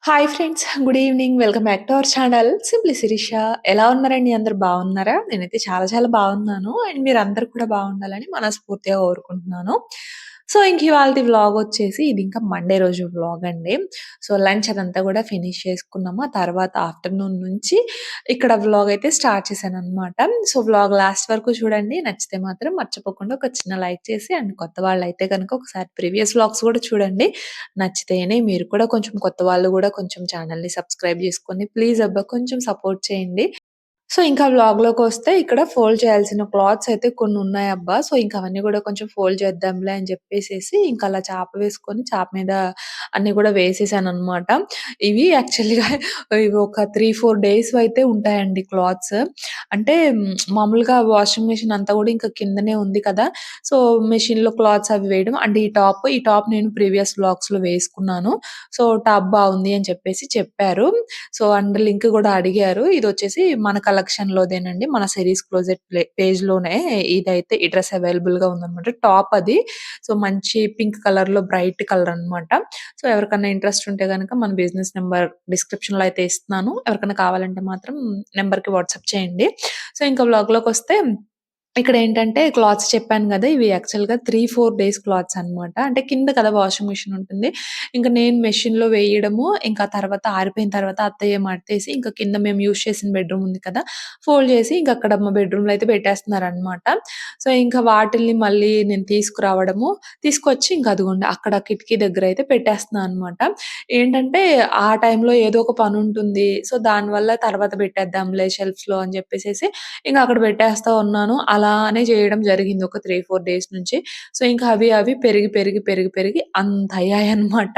Hi friends. Good evening. Welcome back to our channel simply Sirisha. ఎలా ఉన్నారండి? అందరూ బాగున్నారా? నేనైతే చాలా చాలా బాగున్నాను. అండ్ మీరందరూ కూడా బాగుండాలని మనస్ఫూర్తిగా కోరుకుంటున్నాను. సో, ఇంక ఇవాల్టి వ్లాగ్ వచ్చేసి ఇది ఇంకా మండే రోజు వ్లాగ్ అండి. సో, లంచ్ అదంతా కూడా ఫినిష్ చేసుకున్నాము. ఆ తర్వాత ఆఫ్టర్‌నూన్ నుంచి ఇక్కడ వ్లాగ్ అయితే స్టార్ట్ చేశాననమాట. సో, వ్లాగ్ లాస్ట్ వరకు చూడండి. నచ్చితే మాత్రం మర్చిపోకుండా ఒక చిన్న లైక్ చేసి అండ్ కొత్త వాళ్ళైతే గనుక ఒకసారి ప్రీవియస్ వ్లాగ్స్ కూడా చూడండి. నచ్చితేనే మీరు కూడా కొంచెం కొత్త వాళ్ళు గూడా కొంచెం ఛానెల్‌ని సబ్స్క్రైబ్ జేసుకొని ప్లీజ్ అబ్బా! కొంచెం సపోర్ట్ చేయండి. సో, ఇంకా వ్లాగ్‌లోకొస్తే ఇక్కడ ఫోల్డ్ చేయాల్సిన క్లాత్స్ అయితే కొన్నున్నాయబ్బా! సో, ఇంక అవన్నీ గూడా కొంచెం ఫోల్డ్ చేద్దాంలే అని జెప్పేసేసి ఇంక అలా చాప వేసుకొని చాప మీద అన్నీ గూడా వేసేసాననమాట. ఇవి యాక్చువల్‌గా ఇవి ఒక 3, 4 డేస్‌వయితే ఉంటాయండి క్లాత్స్. అంటే మామూలుగా వాషింగ్ మిషన్ అంతా గూడా ఇంకా కిందనే ఉంది కదా! సో, మెషిన్‌లో క్లాత్స్ అవి వేయడం అండ్ ఈ టాప్ నేను ప్రీవియస్ వ్లాగ్స్‌లో వేసుకున్నాను. సో, టాప్ బావుంది అని చెప్పేసి చెప్పారు. సో, అండ్ లింక్ గూడా అడిగారు. ఇదొచ్చేసి మన కలెక్షన్‌లోదేనండి. మన సిరీస్ క్లోజెట్ పేజ్‌లోనే ఇదైతే ఈ డ్రెస్ అవైలబుల్‌గా ఉందనమాట. టాప్ అది. సో, మంచి పింక్ కలర్‌లో బ్రైట్ కలర్ అనమాట. సో, ఎవరికన్నా ఇంట్రెస్ట్ ఉంటే గనక మన బిజినెస్ నంబర్ డిస్క్రిప్షన్‌లో అయితే ఇస్తున్నాను. ఎవరికన్నా కావాలంటే మాత్రం నంబర్‌కి వాట్సాప్ చేయండి. సో, ఇంకా వ్లాగ్‌లోకొస్తే ఇక్కడేంటంటే క్లాత్స్ చెప్పాను గదా! ఇవి యాక్చువల్‌గా 3, 4 డేస్ క్లాత్స్ అనమాట. అంటే కింద కదా వాషింగ్ మిషన్ ఉంటుంది. ఇంక నేను మెషిన్‌లో వేయడము, ఇంకా తర్వాత ఆరిపోయిన తర్వాత అత్తయ్య మడతేసి, ఇంకా కింద మేము యూజ్ చేసిన బెడ్‌రూమ్ ఉంది కదా! ఫోల్డ్ చేసి ఇంక అక్కడ మా బెడ్‌రూమ్‌లో అయితే పెట్టేస్తున్నారనమాట. సో, ఇంకా వాటిల్ని మళ్ళీ నేను తీసుకురావడము, తీసుకొచ్చి ఇంక అదిగోండి అక్కడ కిటికీ దగ్గర అయితే పెట్టేస్తున్నా అనమాట. ఏంటంటే ఆ టైంలో ఏదో ఒక పనుంటుంది. సో, దానివల్ల తర్వాత పెట్టేద్దాంలే షెల్ఫ్స్‌లో అని చెప్పేసేసి ఇంక అక్కడ పెట్టేస్తా ఉన్నాను. అలానే చేయడం జరిగింది ఒక 3, 4 డేస్ నుంచి. సో, ఇంకా అవి పెరిగి అంతయ్యాయన్నమాట.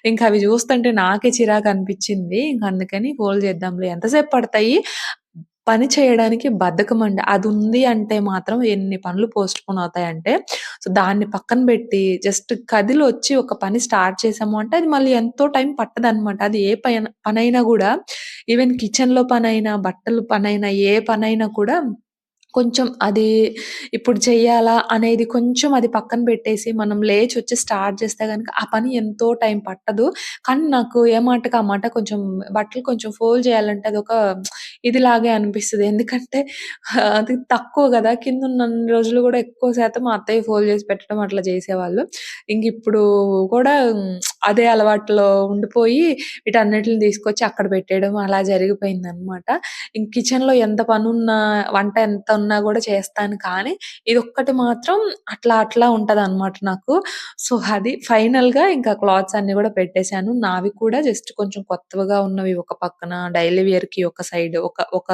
ఇంకా అవి చూస్తుంటే నాకే చిరాకనిపిచ్చింది. ఇంక అందుకని ఫోల్డ్ చేద్దాంలే ఎంతసేపు పడతాయి. పని చేయడానికి బద్ధకమండి. అదుంది అంటే మాత్రం ఎన్ని పనులు పోస్ట్‌పోన్ అవుతాయంటే, సో, దాన్ని పక్కన పెట్టి జస్ట్ కదిలొచ్చి ఒక పని స్టార్ట్ చేశాము అంటే అది మళ్ళీ ఎంతో టైం పట్టదనమాట. అది ఏ పనైనా గూడా ఈవెన్ కిచెన్‌లో పనైనా, బట్టలు పనైనా, ఏ పనైనా కూడా కొంచెం అది ఇప్పుడు చెయ్యాలా అనేది కొంచెం అది పక్కన పెట్టేసి మనం లేచొచ్చి స్టార్ట్ చేస్తే గనుక ఆ పని ఎంతో టైం పట్టదు. కానీ నాకు ఏ మాటకి ఆ మాట కొంచెం బట్టలు కొంచెం ఫోల్డ్ చేయాలంటే అదొక ఇదిలాగే అనిపిస్తది. ఎందుకంటే అది తక్కువ గదా! కిందున్నన్ని రోజులు గూడా ఎక్కువ శాతం మా అత్తయ్య ఫోల్డ్ చేసి పెట్టడం అట్లా చేసేవాళ్ళు. ఇంకిప్పుడు కూడా అదే అలవాటులో ఉండిపోయి వీటన్నిటిని తీసుకొచ్చి అక్కడ పెట్టేయడం అలా జరిగిపోయిందనమాట. కిచెన్‌లో ఎంత పనున్నా, వంట ఎంత ఉన్నా గూడా చేస్తాను కానీ, ఇదొక్కటి మాత్రం అట్లా ఉంటదనమాట నాకు. సో, అది ఫైనల్‌గా ఇంకా క్లాత్స్ అన్నీ గూడా పెట్టేసాను. నావి కూడా జస్ట్ కొంచెం కొత్తవిగా ఉన్నవి ఒక పక్కన, డైలీ వేర్‌కి ఒక సైడ్, ఒక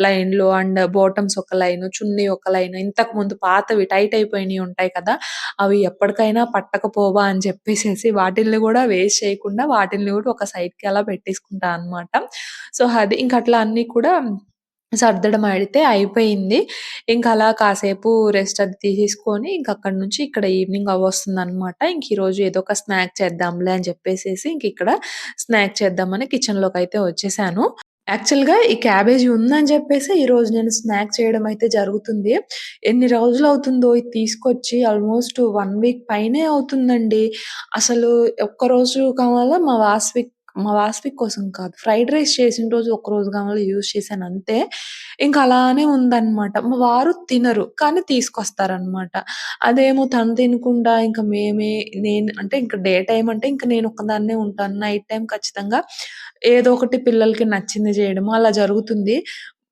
లైన్‌లో అండ్ బాటమ్స్ ఒక లైను, చున్నీ ఒక లైను, ఇంతకుముందు పాతవి టైట్ అయిపోయినియి ఉంటాయి కదా! అవి ఎప్పటికైనా పట్టకపోవా అని చెప్పేసేసి వాటిల్ని గూడా వేస్ట్ చేయకుండా వాటిల్ని గూడా ఒక సైడ్‌కి అలా పెట్టేసుకుంటా అనమాట. సో, అది ఇంకట్లా అన్నీ కూడా సర్దడం అయితే అయిపోయింది. ఇంకలా కాసేపు రెస్ట్ అది తీసేసుకొని ఇంకక్కడి నుంచి ఇక్కడ ఈవినింగ్ అవ్వొస్తుందనమాట. ఇంక ఈరోజు ఏదో ఒక స్నాక్ చేద్దాంలే అని చెప్పేసేసి ఇంకిక్కడ స్నాక్ చేద్దామని కిచెన్‌లోకైతే వచ్చేసాను. యాక్చువల్‌గా ఈ క్యాబేజీ ఉందని చెప్పేసి ఈరోజు నేను స్నాక్ చేయడం అయితే జరుగుతుంది. ఎన్ని రోజులవుతుందో ఇది తీసుకొచ్చి ఆల్‌మోస్ట్ 1 వీక్ పైనే అవుతుందండి. అసలు ఒక్కరోజు కావాలా మా వాస్విక్ కోసం కాదు. ఫ్రైడ్ రైస్ చేసిన రోజు ఒక్కరోజు కావాలా యూజ్ చేశానంతే. ఇంక అలానే ఉందనమాట. మా వారు తినరు. కానీ తీసుకొస్తారనమాట. అదేమో తను తినకుండా ఇంక నేను అంటే ఇంక డే టైమ్ అంటే ఇంక నేనొక్కదాన్నే ఉంటాను. నైట్ టైమ్ ఖచ్చితంగా ఏదో ఒకటి పిల్లలకి నచ్చింది జేయడము అలా జరుగుతుంది.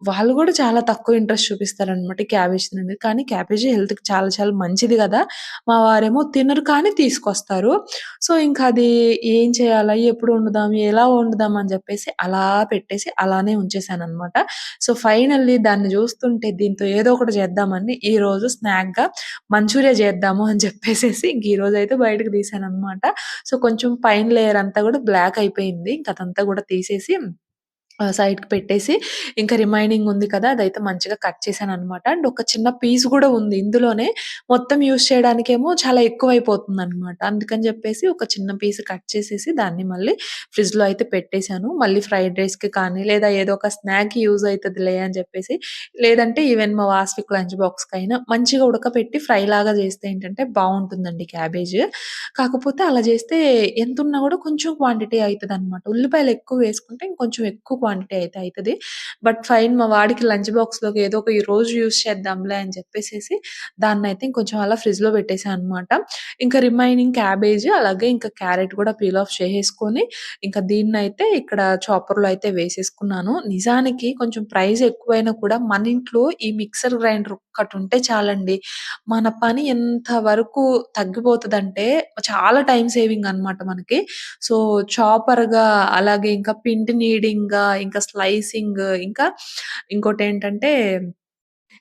వాళ్ళు గూడా చాలా తక్కువ ఇంట్రెస్ట్ చూపిస్తారనమాట ఈ క్యాబేజ్ తినడానికి. కానీ క్యాబేజీ హెల్త్‌కి చాలా చాలా మంచిది గదా! మా వారేమో తినరు కానీ తీసుకొస్తారు. సో, ఇంకది ఏం చేయాలా? ఎప్పుడు వండుదాం? ఎలా వండుదాం? అని జెప్పేసి అలా పెట్టేసి అలానే ఉంచేసాననమాట. సో, ఫైనల్లీ దాన్ని జూస్తుంటే దీంతో ఏదో ఒకటి చేద్దామని ఈరోజు స్నాక్‌గా మంచూరియా జేద్దాము అని చెప్పేసేసి ఇంక ఈరోజైతే బయటకి తీశాననమాట. సో, కొంచెం పైన లేయర్ అంతా గూడా బ్లాక్ అయిపోయింది. ఇంక అదంతా గూడా తీసేసి సైడ్‌కి పెట్టేసి, ఇంకా రిమైనింగ్ ఉంది కదా! అదైతే మంచిగా కట్ చేశాననమాట. అండ్ ఒక చిన్న పీస్ గూడా ఉంది ఇందులోనే. మొత్తం యూజ్ చేయడానికేమో చాలా ఎక్కువైపోతుందనమాట. అందుకని జెప్పేసి ఒక చిన్న పీస్ కట్ చేసేసి దాన్ని మళ్ళీ ఫ్రిడ్జ్‌లో అయితే పెట్టేశాను. మళ్ళీ ఫ్రైడ్ రైస్‌కి కానీ, లేదా ఏదో ఒక స్నాక్‌కి యూజ్ అయితదిలే అని జెప్పేసి, లేదంటే ఈవెన్ మా వాస్విక్ లంచ్ బాక్స్‌కైనా మంచిగా ఉడకపెట్టి ఫ్రైలాగా జేస్తే ఏంటంటే బావుంటుందండి క్యాబేజ్. కాకపోతే అలా జేస్తే ఎంతున్నా గూడా కొంచెం క్వాంటిటీ అయితదనమాట. ఉల్లిపాయలు ఎక్కువ వేసుకుంటే ఇంకొంచెం ఎక్కువ క్వాంటిటీ అయితే అయితది. బట్ ఫైన్ మా వాడికి లంచ్ బాక్స్‌లోకి ఏదో ఒక ఈ రోజు యూజ్ చేద్దాంలే అని చెప్పేసేసి దాన్నయితే ఇంకొంచెం అలా ఫ్రిడ్జ్‌లో పెట్టేసా అనమాట. ఇంకా రిమైనింగ్ క్యాబేజ్ అలాగే ఇంకా క్యారెట్ కూడా పీల్ ఆఫ్ చేసేసుకొని ఇంకా దీన్నయితే ఇక్కడ చాపర్‌లో అయితే వేసేసుకున్నాను. నిజానికి కొంచెం ప్రైస్ ఎక్కువైనా కూడా మన ఇంట్లో ఈ మిక్సర్ గ్రైండర్ ఒక్కటుంటే చాలండి. మన పని ఎంత వరకు తగ్గిపోతదంటే చాలా టైమ్ సేవింగ్ అనమాట మనకి. సో, చాపర్‌గా అలాగే ఇంకా పిండి నీడింగ్‌గా, ఇంకా స్లైసింగ్ ఇంకా ఇంకోటేంటంటే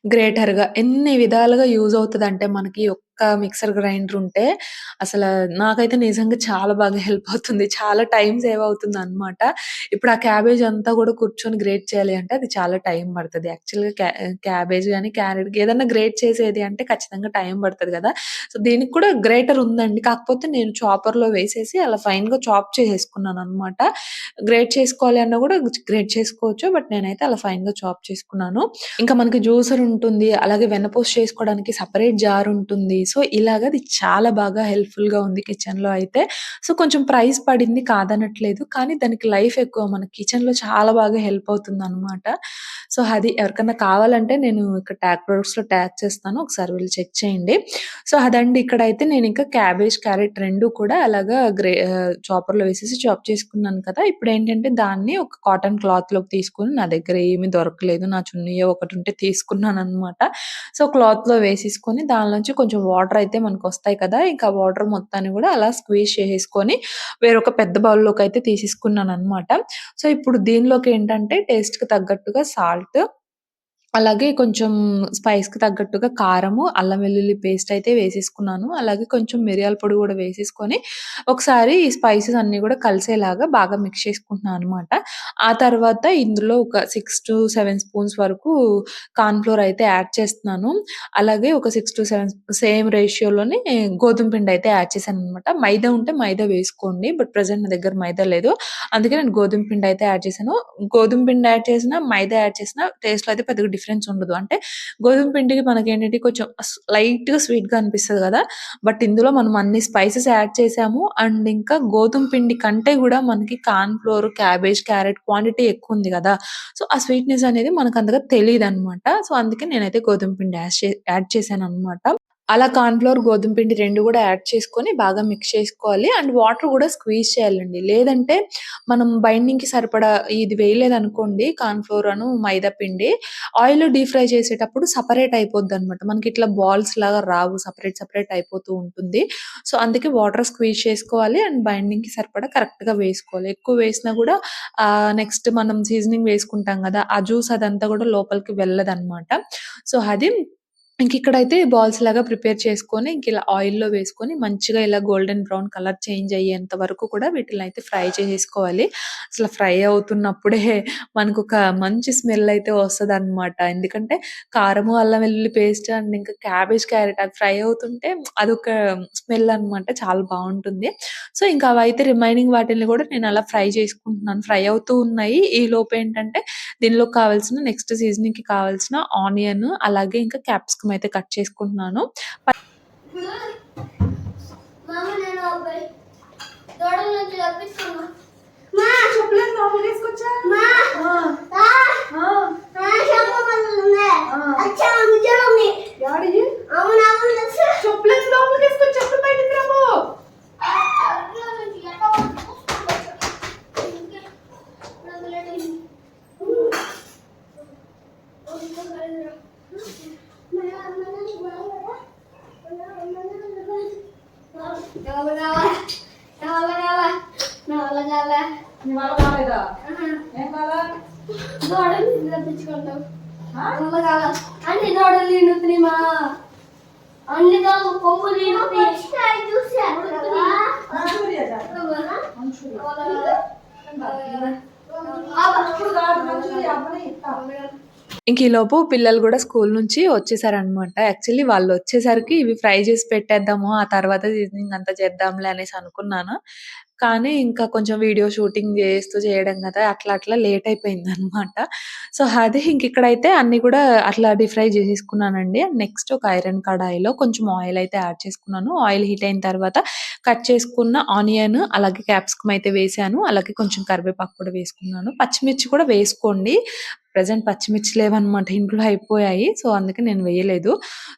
గ్రేటర్‌గా ఎన్ని విధాలుగా యూజ్ అవుతదంటే మనకి ఒక్క మిక్సర్ గ్రైండర్ ఉంటే అసల నాకైతే నిజంగా చాలా బాగా హెల్ప్ అవుతుంది. చాలా టైమ్ సేవ్ అవుతుందనమాట. ఇప్పుడు ఆ క్యాబేజ్ అంతా గూడా కూర్చొని గ్రేట్ చేయాలి అంటే అది చాలా టైం పడతది. యాక్చువల్‌గా క్యాబేజ్ గాని, క్యారెట్ ఏదన్నా గ్రేట్ చేసేది అంటే ఖచ్చితంగా టైం పడతది గదా! సో, దీనికి కూడా గ్రేటర్ ఉందండి. కాకపోతే నేను చాపర్‌లో వేసేసి అలా ఫైన్‌గా చాప్ చేసేసుకున్నాననమాట. గ్రేట్ చేసుకోవాలి అన్నా గూడా గ్రేట్ చేసుకోవచ్చు. బట్ నేనైతే అలా ఫైన్‌గా చాప్ చేసుకున్నాను. ఇంకా మనకి జ్యూసర్ ఉంటుంది. అలాగే వెన్నపూస చేసుకోవడానికి సెపరేట్ జార్ ఉంటుంది. సో, ఇలాగ అది చాలా బాగా హెల్ప్‌ఫుల్‌గా ఉంది కిచెన్‌లో అయితే. సో, కొంచెం ప్రైస్ పడింది కాదనట్లేదు. కానీ దానికి లైఫ్ ఎక్కువ. మన కిచెన్‌లో చాలా బాగా హెల్ప్ అవుతుందనమాట. సో, అది ఎవరికన్నా కావాలంటే నేను ఇక్కడ ట్యాగ్ ప్రొడక్ట్స్‌లో ట్యాగ్ చేస్తాను. ఒకసారి వెళ్లి చెక్ చేయండి. సో, అదండి ఇక్కడైతే నేనింకా క్యాబేజ్, క్యారెట్ 2 కూడా అలాగా చాపర్‌లో వేసేసి చాప్ చేసుకున్నాను కదా! ఇప్పుడేంటంటే దాన్ని ఒక కాటన్ క్లాత్‌లోకి తీసుకొని నా దగ్గర ఏమి దొరకలేదు. నా చున్నీయే ఒకటుంటే తీసుకున్నాననమాట. సో, క్లాత్‌లో వేసేసుకొని దానిలోంచి కొంచెం వాటర్ అయితే మనకొస్తాయి కదా! ఇంకా వాటర్ మొత్తాన్ని గూడా అలా స్క్వీజ్ చేసేసుకొని వేరొక పెద్ద బౌల్‌లోకైతే తీసేసుకున్నాననమాట. సో, ఇప్పుడు దీనిలోకేంటంటే టేస్ట్‌కి తగ్గట్టుగా సాల్ట్ అలాగే కొంచెం స్పైస్‌కి తగ్గట్టుగా కారము, అల్లం వెల్లుల్లి పేస్ట్ అయితే వేసేసుకున్నాను. అలాగే కొంచెం మిరియాల పొడి గూడా వేసేసుకొని, ఒకసారి ఈ స్పైసెస్ అన్నీ గూడా కలిసేలాగా బాగా మిక్స్ చేసుకుంటున్నాను అనమాట. ఆ తర్వాత ఇందులో ఒక 6-7 స్పూన్స్ వరకు కార్న్ ఫ్లోర్ అయితే యాడ్ చేస్తున్నాను. అలాగే ఒక 6-7 సేమ్ రేషియోలోనే గోధుమ పిండి అయితే యాడ్ చేశాననమాట. మైదా ఉంటే మైదా వేసుకోండి. బట్ ప్రెజెంట్ నా దగ్గర మైదా లేదు. అందుకే నేను గోధుమ పిండి అయితే యాడ్ చేశాను. గోధుమ పిండి యాడ్ చేసినా, మైదా యాడ్ చేసినా టేస్ట్‌లో అయితే పెద్దగా డిఫరెన్స్ ఉండదు. అంటే గోధుమ పిండికి మనకేంటంటే కొంచెం లైట్‌గా స్వీట్‌గా అనిపిస్తది గదా! బట్ ఇందులో మనం అన్ని స్పైసెస్ యాడ్ చేసాము. అండ్ ఇంకా గోధుమ పిండి కంటే గూడా మనకి corn flour, cabbage, carrot quantity ఎక్కువుంది గదా! సో, ఆ స్వీట్‌నెస్ అనేది మనకంతగా తెలీదనమాట. సో, అందుకే నేనైతే గోధుమ పిండి యాడ్ చేశాననమాట. అలా కార్న్ ఫ్లోర్, గోధుమ పిండి 2 గూడా యాడ్ చేసుకొని బాగా మిక్స్ చేసుకోవాలి. అండ్ వాటర్ గూడా స్క్వీజ్ చేయాలండి. లేదంటే మనం బైండింగ్‌కి సరిపడా ఇది వేయలేదనుకోండి కార్న్ ఫ్లోర్ మైదా పిండి, ఆయిల్‌లో డీప్ ఫ్రై చేసేటప్పుడు సెపరేట్ అయిపోద్దనమాట. మనకిట్లా బాల్స్ లాగా రావు. సెపరేట్ అయిపోతూ ఉంటుంది. సో, అందుకే వాటర్ స్క్వీజ్ చేసుకోవాలి. అండ్ బైండింగ్‌కి సరిపడా కరెక్ట్‌గా వేసుకోవాలి. ఎక్కువ వేసినా గూడా నెక్స్ట్ మనం సీజనింగ్ వేసుకుంటాం గదా! ఆ జ్యూస్ అదంతా గూడా లోపలికి వెళ్ళదనమాట. సో, అది ఇంకిక్కడైతే బాల్స్ లాగా ప్రిపేర్ చేసుకొని, ఇంకిలా ఆయిల్‌లో వేసుకొని మంచిగా ఇలా గోల్డెన్ బ్రౌన్ కలర్ చేంజ్ అయ్యేంత వరకు కూడా వీటిలనైతే ఫ్రై చేసేసుకోవాలి. అసల ఫ్రై అవుతున్నప్పుడే మనకొక మంచి స్మెల్ అయితే వస్తదనమాట. ఎందుకంటే కారము, అల్లం వెల్లుల్లి పేస్ట్ అండ్ ఇంకా క్యాబేజ్, క్యారెట్ అది ఫ్రై అవుతుంటే అదొక స్మెల్ అనమాట. చాలా బావుంటుంది. సో, ఇంకా అవైతే రిమైనింగ్ వాటిల్ని గూడా నేనలా ఫ్రై చేసుకుంటున్నాను. ఫ్రై అవుతూ ఉన్నాయి. ఈలోపేంటంటే దీనిలోకి కావాల్సిన నెక్స్ట్ సీజనింగ్‌కి కావాల్సిన ఆనియన్ అలాగే ఇంకా క్యాప్సికమ్ అయితే కట్ చేసుకుంటున్నాను. మామ నేను దూడల నుంచి తప్పిస్తున్నా. మా చెప్పులేదు లోపలికి తీసుకొచ్చా. మా చెప్పమన్నా అచ్చా నిజమే యాడి అవును అవును చెప్పులేదు లోపలికి తీసుకొచ్చా. చెప్పులు బయటికి రావు. అన్ని దూడలు నిండుతున్నాయిమా అన్ని కొమ్ములు ఇప్పుడు ఇంక ఈలోపు పిల్లలు గూడా స్కూలు నుంచి వచ్చేసారనమాట. యాక్చువల్లీ వాళ్ళొచ్చేసరికి ఇవి ఫ్రై జేసి పెట్టేద్దాము. ఆ తర్వాత ఈవినింగ్ అంతా చేద్దాంలే అనేసి అనుకున్నాను. కానీ ఇంకా కొంచెం వీడియో షూటింగ్ జేస్తూ చేయడం గదా! అట్లా అట్లా లేట్ అయిపోయిందనమాట. సో, అది ఇంకిక్కడైతే అన్నీ కూడా అట్లా డీప్ ఫ్రై జేసేసుకున్నానండి. నెక్స్ట్ ఒక ఐరన్ కడాయిలో కొంచెం ఆయిల్ అయితే యాడ్ చేసుకున్నాను. ఆయిల్ హీట్ అయిన తర్వాత కట్ చేసుకున్న ఆనియన్, అలాగే క్యాప్సికమ్ అయితే వేశాను. అలాగే కొంచెం కరివేపాకు కూడా వేసుకున్నాను. పచ్చిమిర్చి కూడా వేసుకోండి. ప్రెజెంట్ పచ్చిమిర్చి లేవన్నమాట. ఇంట్లో అయిపోయాయి. సో, అందుకే నేను వేయలేదు.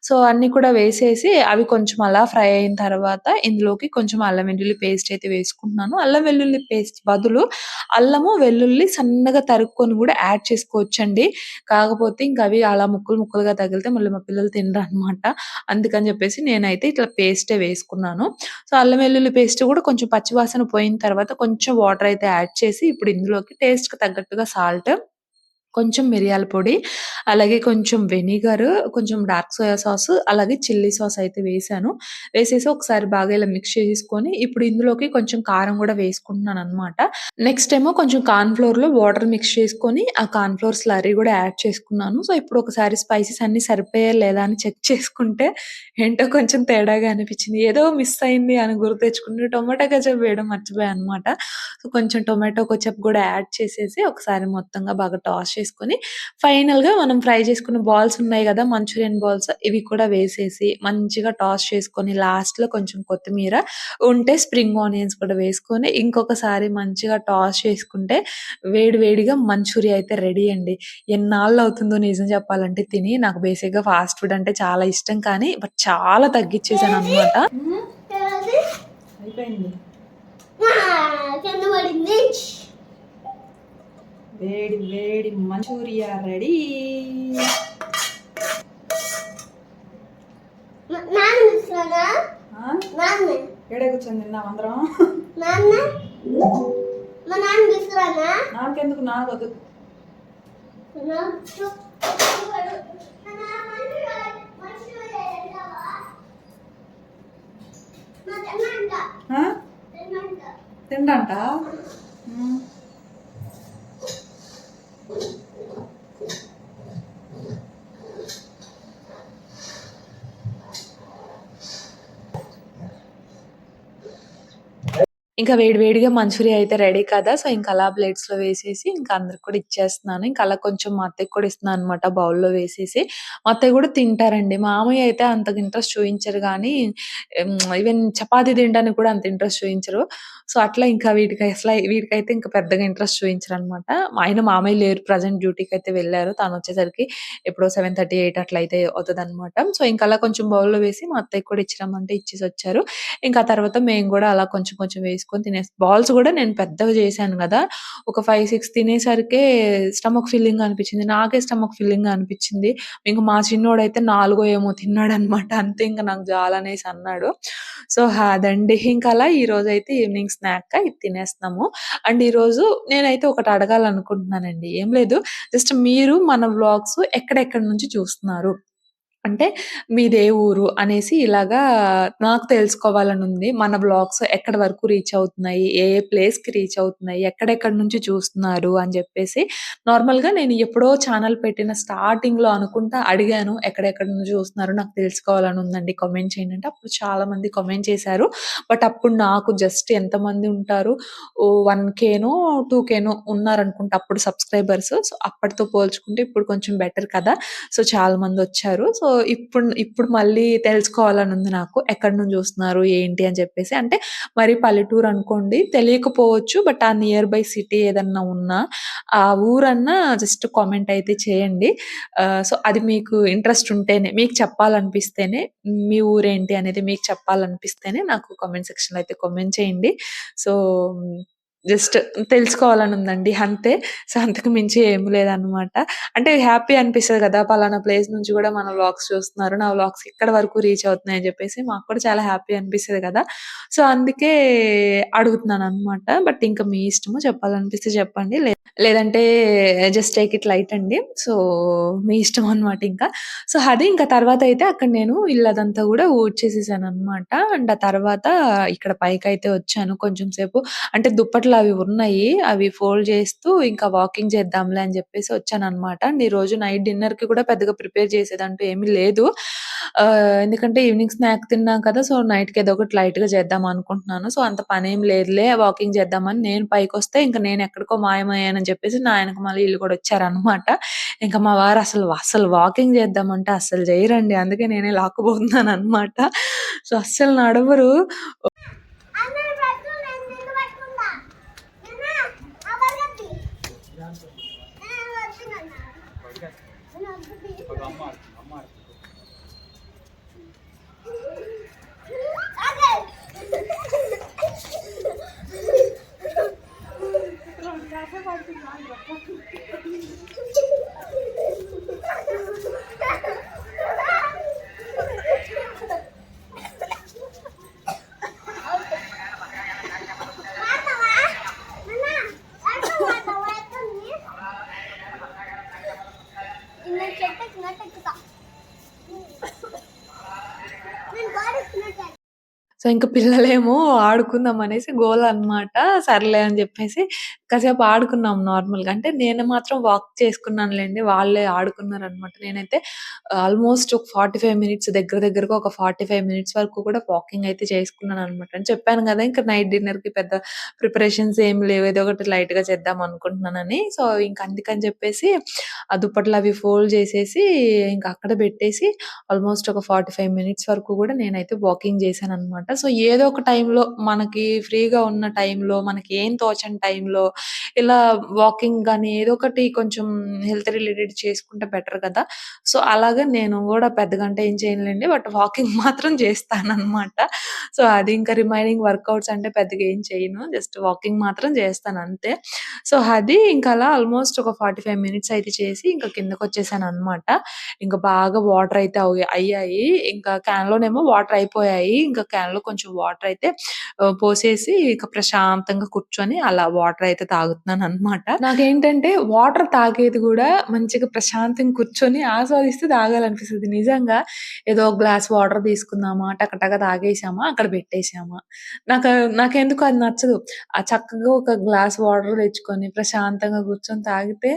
సో, అన్నీ కూడా వేసేసి అవి కొంచెం అలా ఫ్రై అయిన తర్వాత ఇందులోకి కొంచెం అల్లం వెల్లుల్లి పేస్ట్ అయితే వేసుకుంటున్నాను. అల్లం వెల్లుల్లి పేస్ట్ బదులు అల్లము, వెల్లుల్లి సన్నగా తరుక్కొని గూడా యాడ్ చేసుకోవచ్చండి. కాకపోతే ఇంక అవి అలా ముక్కలు ముక్కలుగా తగిలితే మళ్ళీ మా పిల్లలు తినరనమాట. అందుకని జెప్పేసి నేనైతే ఇట్లా పేస్టే వేసుకున్నాను. సో, అల్లం వెల్లుల్లి పేస్ట్ గూడా కొంచెం పచ్చి వాసన పోయిన తర్వాత కొంచెం వాటర్ అయితే యాడ్ చేసి ఇప్పుడు ఇందులోకి టేస్ట్‌కి తగ్గట్టుగా సాల్ట్, కొంచెం మిరియాల పొడి, అలాగే కొంచెం వెనిగర్, కొంచెం డార్క్ సోయా సాస్, అలాగే చిల్లీ సాస్ అయితే వేశాను. వేసేసి ఒకసారి బాగా ఇలా మిక్స్ చేసేసుకొని ఇప్పుడు ఇందులోకి కొంచెం కారం గూడా వేసుకుంటున్నాననమాట. నెక్స్ట్ ఏమో కొంచెం కార్న్ ఫ్లోర్‌లో వాటర్ మిక్స్ చేసుకొని, ఆ కార్న్ ఫ్లోర్ స్లర్రీ గూడా యాడ్ చేసుకున్నాను. సో, ఇప్పుడు ఒకసారి స్పైసెస్ అన్నీ సరిపోయాయా లేదా అని చెక్ చేసుకుంటే ఏంటో కొంచెం తేడాగా అనిపిచ్చింది. ఏదో మిస్ అయింది అని గుర్తు తెచ్చుకుంటే టొమాటో కెచప్ వేయడం మర్చిపోయాననమాట. సో, కొంచెం టొమాటో కెచప్ గూడా యాడ్ చేసేసి ఒకసారి మొత్తంగా బాగా టాస్ చేసుకొని, ఫైనల్‌గా మనం ఫ్రై చేసుకున్న బాల్స్ ఉన్నాయి గదా! మంచూరియన్ బాల్స్ ఇవి కూడా వేసేసి మంచిగా టాస్ చేసుకొని లాస్ట్‌లో కొంచెం కొత్తిమీర, ఉంటే స్ప్రింగ్ ఆనియన్స్ కూడా వేసుకొని ఇంకొకసారి మంచిగా టాస్ చేసుకుంటే వేడి వేడిగా మంచూరియా అయితే రెడీ అండి. ఎన్నాళ్ళవుతుందో నిజం చెప్పాలంటే తిని. నాకు బేసిక్‌గా ఫాస్ట్ ఫుడ్ అంటే చాలా ఇష్టం కానీ బట్ చాలా తగ్గిచ్చేసాననమాట. ఏది? అయిపోయింది. కింద పడింది. వేడి వేడి మంచూరియా రెడీ. నాన్న మిస్సరా? నాన్న ఎడే కూర్చొని తిన్నాం అందరం. నాన్న మా నాన్న మిస్సరానా? నాకెందుకు నాకొద్దు. ఆ? తిండంట. ఇంకా వేడి వేడిగా మంచూరియా అయితే రెడీ కదా! సో, ఇంక అలా ప్లేట్స్‌లో వేసేసి ఇంక అందరికి కూడా ఇచ్చేస్తున్నాను. ఇంక అలా కొంచెం మా అత్తయ్యకి కూడా ఇస్తున్నాననమాట బౌల్‌లో వేసేసి. మా అత్తయ్య కూడా తింటారండి. మామయ్య అయితే అంతగా ఇంట్రెస్ట్ చూయించరు గానీ ఈవెన్ చపాతీ తినడానికి కూడా అంత ఇంట్రెస్ట్ చూయించరు. సో, అట్లా ఇంకా వీటికైతే ఇంక పెద్దగా ఇంట్రెస్ట్ చూయించరనమాట. ఆయన మామయ్య లేరు ప్రెజెంట్ డ్యూటీకైతే వెళ్లారు. తనొచ్చేసరికి ఎప్పుడో 7:30, 8 అట్లా అయితే అవుతదనమాట. సో, ఇంక అలా కొంచెం బౌల్‌లో వేసి మా అత్తయ్యకి కూడా ఇచ్చిరమ్మంటే ఇచ్చేసొచ్చారు. ఇంకా ఆ తర్వాత మేము గూడా అలా కొంచెం కొంచెం వేసుకొని బాల్స్ గూడా నేను పెద్దగా చేశాను గదా! ఒక 5, 6 తినేసరికే స్టమక్ ఫిల్లింగ్‌గా అనిపిచ్చింది. నాకే స్టమక్ ఫిల్లింగ్‌గా అనిపిచ్చింది. ఇంక మా చిన్నోడైతే నాలుగో ఏమో తిన్నాడనమాట. అంతే ఇంక నాకు జాలనేసి అన్నాడు. సో, అదండి. ఇంక అలా ఈరోజైతే ఈవినింగ్ స్నాక్‌గా ఇది తినేస్తున్నాము. అండ్ ఈరోజు నేనైతే ఒకటి అడగాలనుకుంటున్నానండి. ఏం లేదు. జస్ట్ మీరు మన వ్లాగ్స్ ఎక్కడెక్కడి నుంచి చూస్తున్నారు? అంటే మీదే ఊరు అనేసి ఇలాగా నాకు తెలుసుకోవాలనుంది. మన వ్లాగ్స్ ఎక్కడి వరకు రీచ్ అవుతున్నాయి? ఏ ఏ ప్లేస్‌కి రీచ్ అవుతున్నాయి? ఎక్కడెక్కడి నుంచి చూస్తున్నారు? అని జెప్పేసి నార్మల్‌గా నేను ఎప్పుడో ఛానెల్ పెట్టిన స్టార్టింగ్‌లో అనుకుంటా అడిగాను. ఎక్కడెక్కడి నుంచి చూస్తున్నారు? నాకు తెలుసుకోవాలని ఉందండి. కామెంట్ చేయండి అంటే అప్పుడు చాలామంది కామెంట్ చేశారు. బట్ అప్పుడు నాకు జస్ట్ ఎంతమంది ఉంటారు? ఓహ్! 1,000నో, 2,000నో ఉన్నారనుకుంటా అప్పుడు సబ్‌స్క్రైబర్స్. సో, అప్పటితో పోల్చుకుంటే ఇప్పుడు కొంచెం బెటర్ కదా! సో, చాలా మందొచ్చారు. సో, ఇప్పుడు మళ్ళీ తెలుసుకోవాలనుంది నాకు. ఎక్కడి నుంచి చూస్తున్నారు? ఏంటి? అని చెప్పేసి. అంటే మరి పల్లెటూరు అనుకోండి తెలియకపోవచ్చు. బట్ ఆ నియర్ బై సిటీ ఏదన్నా ఉన్నా, ఆ ఊరన్నా జస్ట్ కామెంట్ అయితే చేయండి. సో, అది మీకు ఇంట్రెస్ట్ ఉంటేనే, మీకు చెప్పాలనిపిస్తేనే, మీ ఊరేంటి అనేది మీకు చెప్పాలనిపిస్తేనే నాకు కామెంట్ సెక్షన్‌లో అయితే కామెంట్ చేయండి. సో, జస్ట్ తెలుసుకోవాలనుందండి అంతే. సో, అంతకు మించి ఏమి లేదనమాట. అంటే హ్యాపీ అనిపిస్తది గదా! పలానా ప్లేస్ నుంచి గూడా మన వ్లాగ్స్ చూస్తున్నారు. నా వ్లాగ్స్ ఇక్కడి వరకు రీచ్ అవుతున్నాయి అని జెప్పేసి మాకు కూడా చాలా హ్యాపీ అనిపిస్తది గదా! సో, అందుకే అడుగుతున్నాననమాట. బట్ ఇంక మీ ఇష్టము చెప్పాలనిపిస్తే చెప్పండి. లేదంటే జస్ట్ టేక్ ఇట్ లైట్ అండి. సో, మీ ఇష్టం అనమాట ఇంకా. సో, అది ఇంకా తర్వాతయితే అక్కడ నేను ఇల్లదంతా గూడా ఊడ్చేసేసాననమాట. అండ్ ఆ తర్వాత ఇక్కడ పైకైతే వచ్చాను కొంచెం సేపు అంటే దుప్పట్లు దుప్పట్లు అవి ఉన్నాయి. అవి ఫోల్డ్ చేస్తూ ఇంకా వాకింగ్ చేద్దాంలే అని చెప్పేసి వచ్చాననమాట. అండ్ ఈరోజు నైట్ డిన్నర్‌కి కూడా పెద్దగా ప్రిపేర్ చేసేదంటూ ఏమీ లేదు. ఎందుకంటే ఈవినింగ్ స్నాక్ తిన్నాం కదా! సో, నైట్‌కి ఏదో ఒకటి లైట్‌గా చేద్దాం అనుకుంటున్నాను. సో, అంత పనేం లేదులే వాకింగ్ చేద్దామని నేను పైకొస్తే ఇంక నేనెక్కడికో మాయమయ్యానని చెప్పేసి నా ఎనకమాల ఈళ్ళు కూడా వచ్చారనమాట. ఇంక మా వారు అసలు వాకింగ్ చేద్దామంటే అస్సలు చేయరండి. అందుకే నేనే లాక్కుపోతున్నాననమాట. సో, అస్సలు నడవరు. అందరూ పట్టుకో, నేను నిన్ను పట్టుకుంటా. నాన్న, ఆ బర్గర్ తీ. నేను వద్దునన్నా. నేను వద్దు తీ. ఆగే. వాడతావా? నాన్న, వాడతావా? ఎక్కడిని? నేను చెట్టు ఎక్కినట్టు ఎక్కుతా. నేను గోడ ఎక్కినట్టు సో, ఇంక పిల్లలేమో ఆడుకుందాం అనేసి గోల అన్నమాట. సర్లే అని జెప్పేసి కాసేపు ఆడుకున్నాం నార్మల్‌గా. అంటే నేను మాత్రం వాక్ చేసుకున్నానులెండి. వాళ్ళే ఆడుకున్నారనమాట. నేనైతే ఆల్‌మోస్ట్ ఒక 45 మినిట్స్ దగ్గరగా ఒక 45 మినిట్స్ వరకు కూడా వాకింగ్ అయితే చేసుకున్నాననమాట. అని చెప్పాను గదా! ఇంక నైట్ డిన్నర్‌కి పెద్ద ప్రిపరేషన్స్ ఏమి లేవు. ఏదో ఒకటి లైట్‌గా చేద్దాం అనుకుంటున్నానని. సో, ఇంక అందుకని చెప్పేసి ఆ దుప్పట్లవి ఫోల్డ్ చేసేసి ఇంక అక్కడ పెట్టేసి ఆల్‌మోస్ట్ ఒక 45 మినిట్స్ వరకు గూడా నేనైతే వాకింగ్ చేశాననమాట. సో, ఏదో ఒక టైంలో మనకి ఫ్రీగా ఉన్న టైంలో, మనకి ఏం తోచని టైంలో ఇలా వాకింగ్ గాని ఏదో ఒకటి కొంచెం హెల్త్ రిలేటెడ్ చేసుకుంటే బెటర్ కదా! సో, అలాగా నేను గూడా పెద్దగా అంటే ఏం చేయనులెండి. బట్ వాకింగ్ మాత్రం చేస్తాననమాట. సో, అది ఇంకా రిమైనింగ్ వర్కౌట్స్ అంటే పెద్దగా ఏం చేయను. జస్ట్ వాకింగ్ మాత్రం చేస్తానంతే. సో, అది ఇంక అలా ఆల్‌మోస్ట్ ఒక 45 మినిట్స్ అయితే చేసి ఇంక కిందకొచ్చేసాననమాట. ఇంక బాగా వాటర్ అయితే అయ్యాయి. ఇంకా క్యాన్‌లోనేమో వాటర్ అయిపోయాయి. ఇంకా క్యాన్‌లో కొంచెం వాటర్ అయితే పోసేసి ఇక ప్రశాంతంగా కూర్చొని అలా వాటర్ అయితే తాగుతున్నాననమాట. నాకేంటంటే వాటర్ తాగేది గూడా మంచిగా ప్రశాంతంగా కూర్చొని ఆస్వాదిస్తూ తాగాలనిపిస్తది. నిజంగా ఏదో ఒక గ్లాస్ వాటర్ తీసుకున్నామా, టకటక తాగేసామా, అక్కడ పెట్టేసామా. నాకు నాకెందుకో అది నచ్చదు. చక్కగా ఒక గ్లాస్ వాటర్ తెచ్చుకొని ప్రశాంతంగా కూర్చొని తాగితే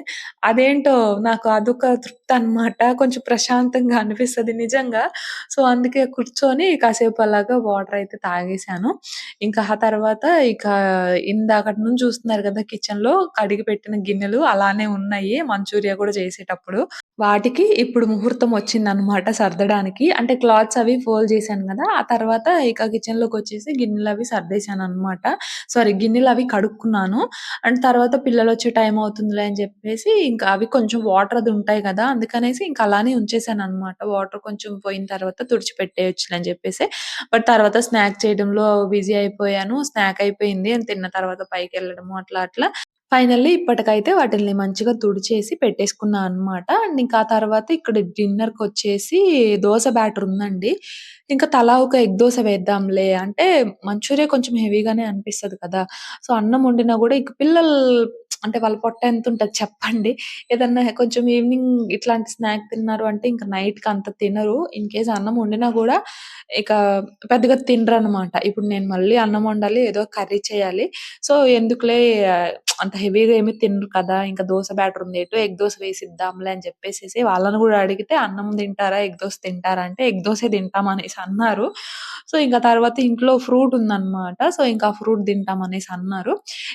అదేంటో నాకు అదొక తృప్తనమాట. కొంచెం ప్రశాంతంగా అనిపిస్తది నిజంగా. సో, అందుకే కూర్చొని కాసేపు అలాగా వాటరయితే తాగేశాను. ఇంకా ఆ తర్వాత ఇక ఇందాకటి నుంచి చూస్తున్నారు గదా! కిచెన్‌లో కడిగి పెట్టిన గిన్నెలు అలానే ఉన్నాయి. మంచూరియా గూడా చేసేటప్పుడు. వాటికి ఇప్పుడు ముహూర్తం వచ్చిందనమాట సర్దడానికి. అంటే క్లాత్స్ అవి ఫోల్డ్ చేశాను గదా! ఆ తర్వాత ఇక కిచెన్‌లోకొచ్చేసి గిన్నెలవి సర్దేశాననమాట. సారీ గిన్నెలవి కడుక్కున్నాను. అండ్ తర్వాత పిల్లలొచ్చే టైం అవుతుందిలే అని జెప్పేసి ఇంకా అవి కొంచెం వాటర్ అది ఉంటాయి గదా! అందుకనేసి ఇంక అలానే ఉంచేసాననమాట. వాటర్ కొంచెం పోయిన తర్వాత తుడిచిపెట్టేయొచ్చులే అని జెప్పేసి. బట్ తర్వాత స్నాక్ చేయడంలో బిజీ అయిపోయాను. స్నాక్ అయిపోయింది. తిన్న తర్వాత పైకెళ్ళడము అట్లా ఫైనల్లీ ఇప్పటికైతే వాటిల్ని మంచిగా తుడిచేసి పెట్టేసుకున్నా అనమాట. అండ్ ఇంకా ఆ తర్వాత ఇక్కడ డిన్నర్‌కొచ్చేసి దోస బ్యాటర్ ఉందండి. ఇంకా తలా ఒక ఎగ్ దోస వేద్దాంలే అంటే మంచూరియా కొంచెం హెవీగానే అనిపిస్తది కదా! సో, అన్నం వండినా గూడా ఇక పిల్లలు అంటే వాళ్ళ పొట్ట ఎంతుంటది చెప్పండి. ఏదన్నా కొంచెం ఈవినింగ్ ఇట్లాంటి స్నాక్ తిన్నారు అంటే ఇంక నైట్‌కి అంత తినరు. ఇన్‌కేస్ అన్నం వండినా గూడా ఇక పెద్దగా తినరనమాట. ఇప్పుడు నేను మళ్ళీ అన్నం వండాలి, ఏదో కర్రీ చేయాలి. సో, ఎందుకులే అంత హెవీగా ఏమి తినరు కదా! ఇంకా దోస బ్యాటర్ ఉంది. ఎటో ఎగ్ దోస వేసిద్దాంలే అని చెప్పేసేసి వాళ్ళని గూడా అడిగితే అన్నం తింటారా? ఎగ్ దోస తింటారా? అంటే ఎగ్ దోసే తింటాం అనేసి అన్నారు. సో, ఇంక తర్వాత ఇంట్లో ఫ్రూట్ ఉందనమాట. సో, ఇంకా ఫ్రూట్ తింటాం అనేసి అన్నారు.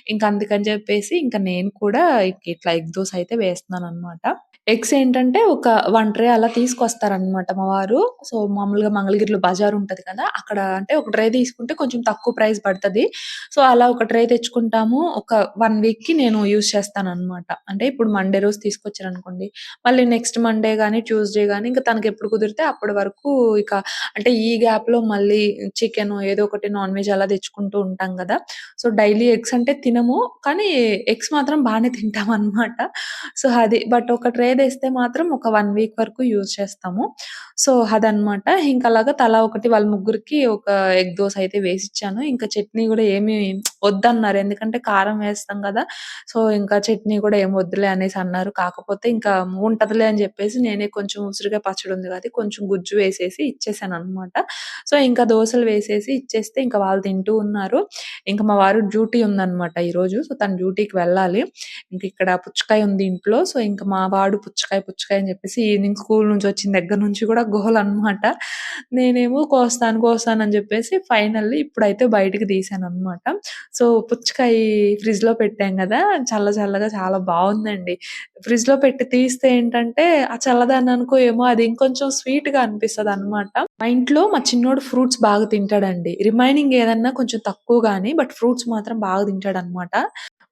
ఇంక అందుకని చెప్పేసి ఇంక నేను కూడా ఇట్లా ఎగ్ దోస అయితే వేస్తున్నాననమాట. ఎగ్స్ ఏంటంటే ఒక 1 ట్రే అలా తీసుకొస్తారనమాట మా వారు. సో, మామూలుగా మంగళగిరిలో బజార్ ఉంటది కదా! అక్కడ అంటే ఒక ట్రే తీసుకుంటే కొంచెం తక్కువ ప్రైస్ పడతది. సో, అలా ఒక ట్రే తెచ్చుకుంటాము. ఒక 1 వీక్‌కి నేను యూజ్ చేస్తాననమాట. అంటే ఇప్పుడు మండే రోజు తీసుకొచ్చారనుకోండి, మళ్ళీ నెక్స్ట్ మండే గాని, ట్యూస్‌డే గాని ఇంక తనకెప్పుడు కుదిరితే అప్పటి వరకు ఇక అంటే ఈ గ్యాప్‌లో మళ్ళీ చికెను ఏదో ఒకటి నాన్ వెజ్ అలా తెచ్చుకుంటూ ఉంటాం గదా! సో, డైలీ ఎగ్స్ అంటే తినము. కానీ ఎగ్స్ మాత్రం బానే తింటామనమాట. సో, అది. బట్ ఒక ట్రే తెస్తే మాత్రం ఒక 1 వీక్ వరకు యూజ్ చేస్తాము. సో, అదనమాట. ఇంకలాగా తలా ఒకటి వాళ్ళ ముగ్గురికి ఒక ఎగ్ దోస అయితే వేసిచ్చాను. ఇంకా చట్నీ గూడా ఏమి వద్దన్నారు. ఎందుకంటే కారం వేస్తాం గదా! సో, ఇంకా చట్నీ కూడా ఏం వద్దులే అనేసి అన్నారు. కాకపోతే ఇంకా ఉంటదిలే అని చెప్పేసి నేనే కొంచెం ఉసిరికాయ పచ్చడి ఉంది కదా! కొంచెం గుజ్జు వేసేసి ఇచ్చేసాననమాట. సో, ఇంకా దోసలు వేసేసి ఇచ్చేస్తే ఇంకా వాళ్ళు తింటూ ఉన్నారు. ఇంకా మా వారు డ్యూటీ ఉందనమాట ఈరోజు. సో, తను డ్యూటీకి వెళ్ళాలి. ఇంకిక్కడ పుచ్చకాయ ఉంది ఇంట్లో. సో, ఇంక మా వాడు పుచ్చకాయ, పుచ్చకాయ అని చెప్పేసి ఈవినింగ్ స్కూల్ నుంచి వచ్చిన దగ్గర నుంచి కూడా గోలనమాట. నేనేమో కోస్తాను అని చెప్పేసి ఫైనల్లీ ఇప్పుడైతే బయటికి తీశాననమాట. సో, పుచ్చకాయ ఫ్రిడ్జ్‌లో పెట్టాం గదా! చల్ల చల్లగా చాలా బావుందండి. ఫ్రిడ్జ్‌లో పెట్టి తీస్తే ఏంటంటే, ఆ చల్లదనానికో ఏమో అది ఇంకొంచెం స్వీట్‌గా అనిపిస్తదనమాట. మా ఇంట్లో మా చిన్నోడు ఫ్రూట్స్ బాగా తింటాడండి. రిమైనింగ్ ఏదన్నా కొంచెం తక్కువ గాని, బట్ ఫ్రూట్స్ మాత్రం బాగా తింటాడనమాట.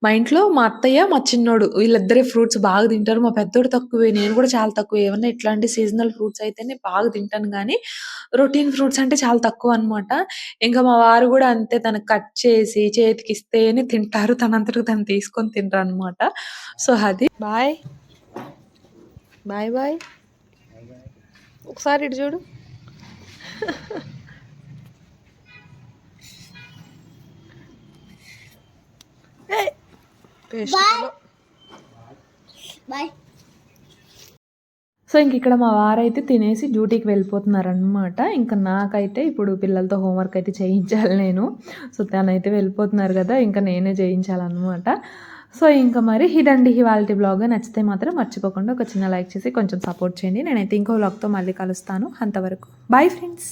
మా ఇంట్లో మా అత్తయ్య, మా చిన్నోడు వీళ్ళిద్దరే ఫ్రూట్స్ బాగా తింటారు. మా పెద్దోడు తక్కువే. నేను కూడా చాలా తక్కువే. ఏమన్నా ఇట్లాంటి సీజనల్ ఫ్రూట్స్ అయితేనే బాగా తింటాను గానీ, రొటీన్ ఫ్రూట్స్ అంటే చాలా తక్కువనమాట. ఇంకా మా వారు గూడా అంతే తనకు కట్ చేసి చేతికిస్తేనే తింటారు. తనంతటకి తను తీసుకొని తినరనమాట. సో, అది. బాయ్. Bye bye. ఒకసారి ఇటు చూడు. పేస్టులో. బాయ్. సో, ఇంకిక్కడ మా వారైతే తినేసి డ్యూటీకి వెళ్ళిపోతున్నారనమాట. ఇంక నాకైతే ఇప్పుడు పిల్లలతో హోంవర్క్ అయితే చేయించాలి నేను. సో, తనైతే వెళ్ళిపోతున్నారు గదా! ఇంక నేనే చేయించాలనమాట. సో, ఇంక మరి ఇదండి ఇవాల్టి వ్లాగ్. నచ్చితే మాత్రం మర్చిపోకుండా ఒక చిన్న లైక్ చేసి కొంచెం సపోర్ట్ చేయండి. నేనైతే ఇంకో వ్లాగ్‌తో మళ్ళీ కలుస్తాను. అంతవరకు బాయ్ ఫ్రెండ్స్.